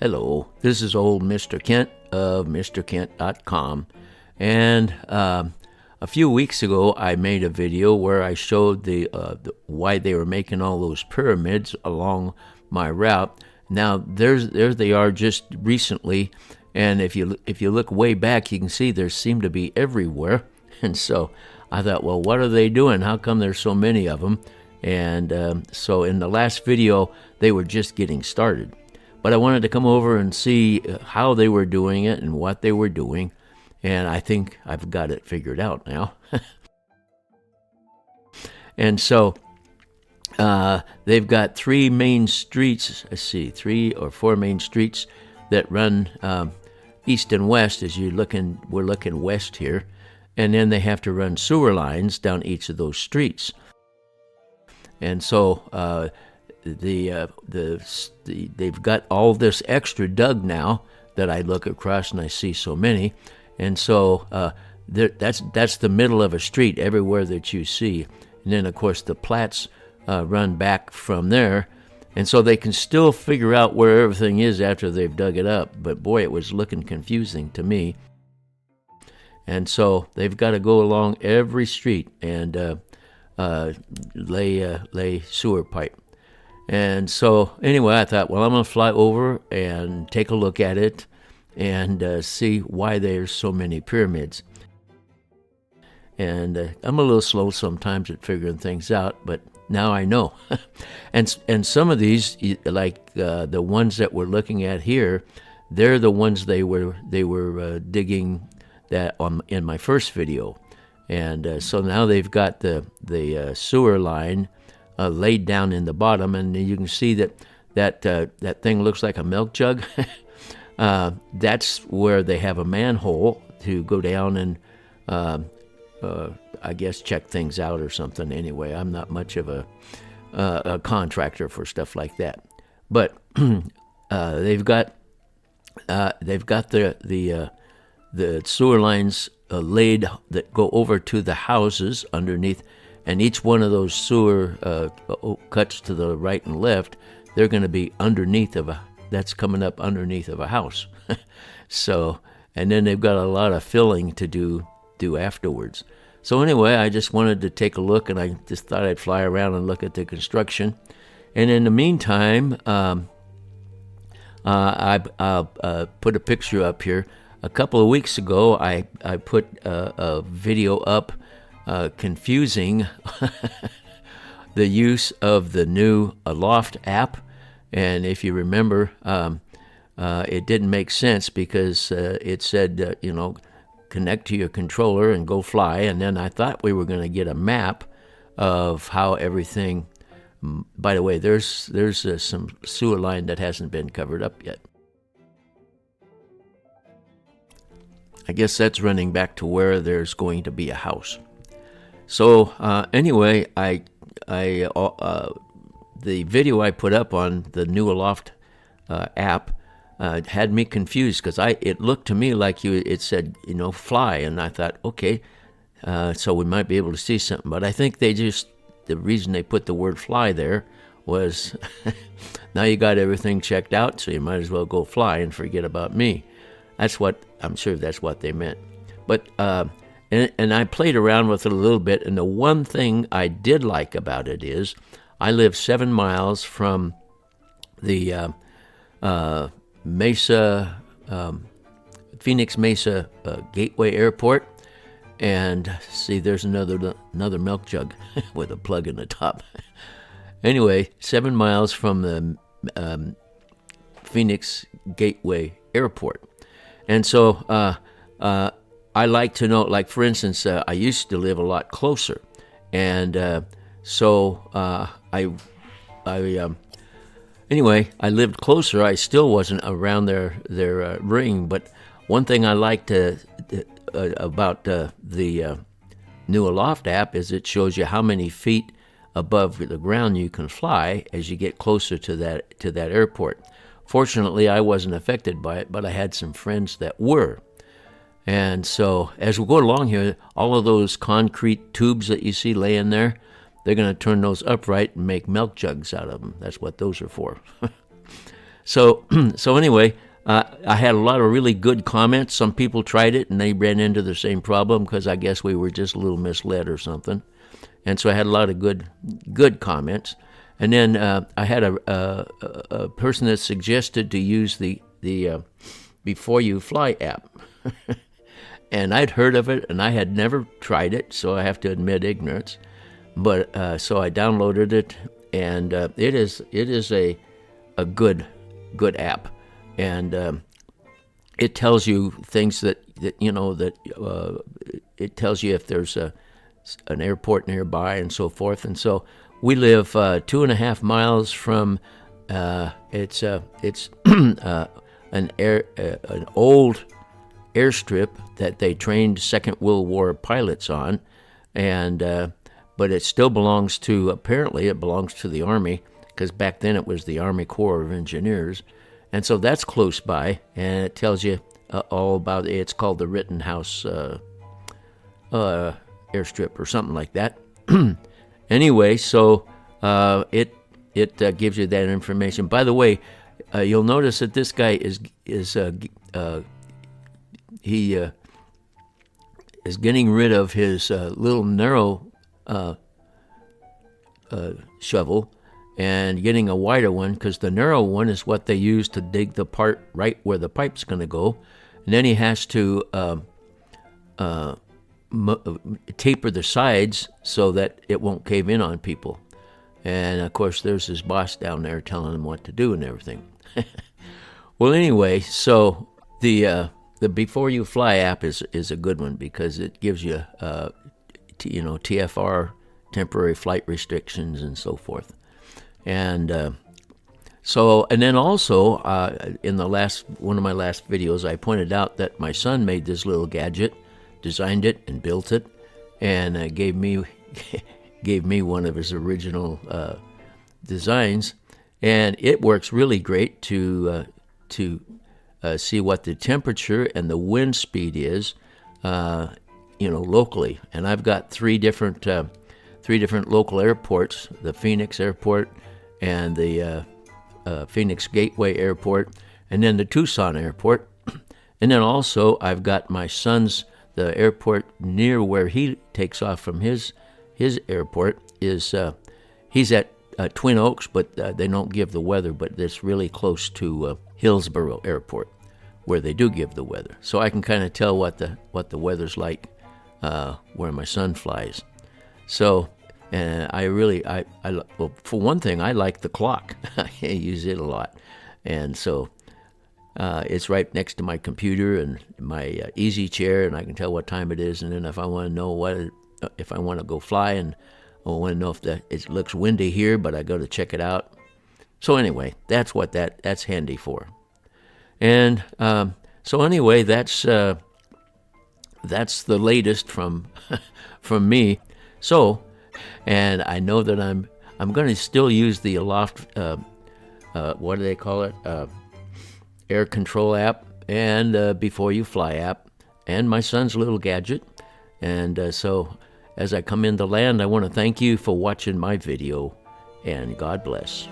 Hello, this is old Mr. Kent of MrKent.com, and a few weeks ago I made a video where I showed why they were making all those pyramids along my route. Now there they are just recently, and if you look way back, you can see there seem to be everywhere. And so I thought, well, what are they doing? How come there's so many of them? And so in the last video, they were just getting started. But I wanted to come over and see how they were doing it and what they were doing. And I think I've got it figured out now. And so they've got three main streets, three or four main streets that run east and west as we're looking west here. And then they have to run sewer lines down each of those streets. And so they've got all this extra dug now that I look across and I see so many. And so that's the middle of a street everywhere that you see. And then, of course, the plats run back from there. And so they can still figure out where everything is after they've dug it up. But boy, it was looking confusing to me. And so they've got to go along every street and lay sewer pipe. And so anyway, I thought, well, I'm going to fly over and take a look at it and see why there's so many pyramids. And I'm a little slow sometimes at figuring things out, but now I know. and some of these, like the ones that we're looking at here, they're the ones they were digging that in my first video. And so now they've got the sewer line laid down in the bottom, and you can see that thing looks like a milk jug. That's where they have a manhole to go down and I guess check things out or something. Anyway, I'm not much of a contractor for stuff like that, but they've got the sewer lines laid that go over to the houses underneath. And each one of those sewer cuts to the right and left, they're going to be that's coming up underneath of a house. So, and then they've got a lot of filling to do afterwards. So anyway, I just wanted to take a look, and I just thought I'd fly around and look at the construction. And in the meantime, I'll put a picture up here. A couple of weeks ago, I put a video up confusing the use of the new Aloft app. And if you remember, it didn't make sense because it said, connect to your controller and go fly. And then I thought we were going to get a map of how everything. By the way, there's some sewer line that hasn't been covered up yet. I guess that's running back to where there's going to be a house. So anyway, the video I put up on the new Aloft app had me confused because it looked to me like it said fly, and I thought, okay, so we might be able to see something. But I think the reason they put the word fly there was now you got everything checked out, so you might as well go fly and forget about me. I'm sure that's what they meant. But and I played around with it a little bit, and the one thing I did like about it is I live 7 miles from the Phoenix Mesa Gateway Airport, and see, there's another milk jug with a plug in the top. Anyway, 7 miles from the Phoenix Gateway Airport. And so I like to know, like for instance, I used to live a lot closer, and so anyway, I lived closer. I still wasn't around their ring, but one thing I liked about the new Aloft app is it shows you how many feet above the ground you can fly as you get closer to that airport. Fortunately, I wasn't affected by it, but I had some friends that were. And so as we go along here, all of those concrete tubes that you see laying there, they're going to turn those upright and make milk jugs out of them. That's what those are for. So so anyway, I had a lot of really good comments. Some people tried it and they ran into the same problem because I guess we were just a little misled or something. And so I had a lot of good comments. And then I had a person that suggested to use the Before You Fly app. And I'd heard of it, and I had never tried it, so I have to admit ignorance. But so I downloaded it, and it is a good app, and it tells you things that it tells you if there's an airport nearby and so forth. And so we live 2.5 miles from it's an old airstrip that they trained Second World War pilots on, and but it still belongs to, apparently it belongs to the Army, because back then it was the Army Corps of Engineers. And so that's close by, and it tells you all about it. It's called the Rittenhouse airstrip or something like that. Anyway, so it gives you that information. By the way, you'll notice that this guy is getting rid of his little narrow shovel and getting a wider one, because the narrow one is what they use to dig the part right where the pipe's going to go. And then he has to taper the sides so that it won't cave in on people. And of course, there's his boss down there telling him what to do and everything. Well, anyway, so the Before You Fly app is a good one because it gives you TFR, temporary flight restrictions, and so forth. And and then also in one of my last videos, I pointed out that my son made this little gadget, designed it and built it, and gave me one of his original designs, and it works really great to see what the temperature and the wind speed is, locally. And I've got three different local airports: the Phoenix Airport, and the Phoenix Gateway Airport, and then the Tucson Airport. And then also I've got my son's, the airport near where he takes off from his airport is, he's at Twin Oaks, but they don't give the weather, but it's really close to Hillsborough Airport, where they do give the weather. So I can kind of tell what the weather's like where my son flies. So, and well, for one thing, I like the clock. I use it a lot. And so it's right next to my computer and my easy chair, and I can tell what time it is. And then if I want to know if I want to go fly, and I want to know if it looks windy here, but I go to check it out. So anyway, that's what that's handy for. And so anyway, that's the latest from me. So, and I know that I'm going to still use the Aloft, what do they call it? Air control app, and Before You Fly app, and my son's little gadget. And so as I come into land, I want to thank you for watching my video, and God bless.